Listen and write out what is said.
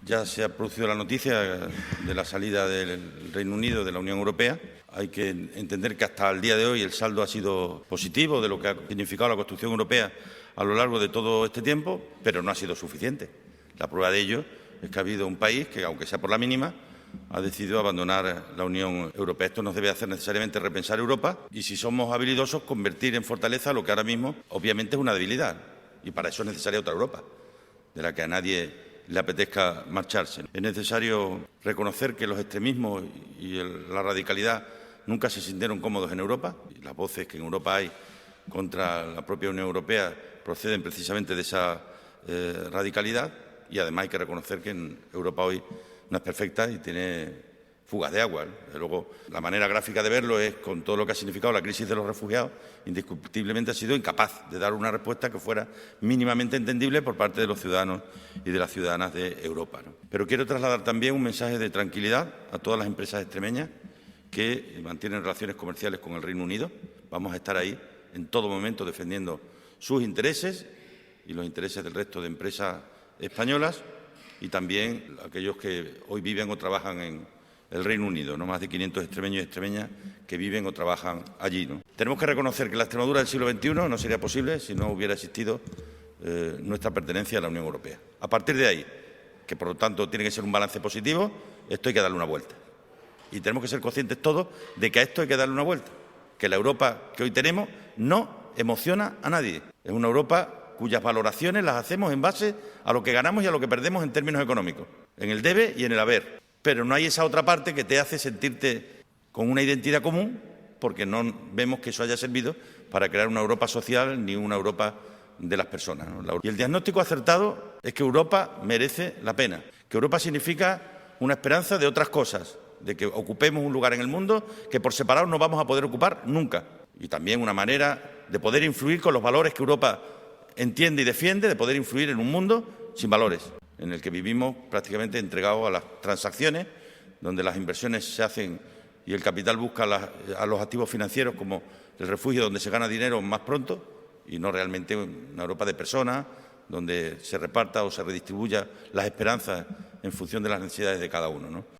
Ya se ha producido la noticia de la salida del Reino Unido de la Unión Europea. Hay que entender que hasta el día de hoy el saldo ha sido positivo de lo que ha significado la construcción europea a lo largo de todo este tiempo, pero no ha sido suficiente. La prueba de ello es que ha habido un país que, aunque sea por la mínima, ha decidido abandonar la Unión Europea. Esto nos debe hacer necesariamente repensar Europa y, si somos habilidosos, convertir en fortaleza lo que ahora mismo obviamente es una debilidad. Y para eso es necesaria otra Europa, de la que a nadie le apetezca marcharse. Es necesario reconocer que los extremismos y la radicalidad nunca se sintieron cómodos en Europa. Y las voces que en Europa hay contra la propia Unión Europea proceden precisamente de esa radicalidad, y además hay que reconocer que en Europa hoy no es perfecta y tiene fugas de agua, ¿no? Desde luego, la manera gráfica de verlo es, con todo lo que ha significado la crisis de los refugiados, indiscutiblemente ha sido incapaz de dar una respuesta que fuera mínimamente entendible por parte de los ciudadanos y de las ciudadanas de Europa, ¿no? Pero quiero trasladar también un mensaje de tranquilidad a todas las empresas extremeñas que mantienen relaciones comerciales con el Reino Unido. Vamos a estar ahí en todo momento defendiendo sus intereses y los intereses del resto de empresas españolas, y también aquellos que hoy viven o trabajan en el Reino Unido, no más de 500 extremeños y extremeñas que viven o trabajan allí, ¿no? Tenemos que reconocer que la Extremadura del siglo XXI no sería posible si no hubiera existido nuestra pertenencia a la Unión Europea. A partir de ahí, que por lo tanto tiene que ser un balance positivo, esto hay que darle una vuelta. Y tenemos que ser conscientes todos de que a esto hay que darle una vuelta, que la Europa que hoy tenemos no emociona a nadie. Es una Europa cuyas valoraciones las hacemos en base a lo que ganamos y a lo que perdemos en términos económicos, en el debe y en el haber. Pero no hay esa otra parte que te hace sentirte con una identidad común, porque no vemos que eso haya servido para crear una Europa social ni una Europa de las personas, ¿no? Y el diagnóstico acertado es que Europa merece la pena, que Europa significa una esperanza de otras cosas, de que ocupemos un lugar en el mundo que por separado no vamos a poder ocupar nunca, y también una manera de poder influir con los valores que Europa entiende y defiende, de poder influir en un mundo sin valores, en el que vivimos prácticamente entregados a las transacciones, donde las inversiones se hacen y el capital busca a los activos financieros como el refugio donde se gana dinero más pronto, y no realmente una Europa de personas, donde se reparta o se redistribuya las esperanzas en función de las necesidades de cada uno, ¿no?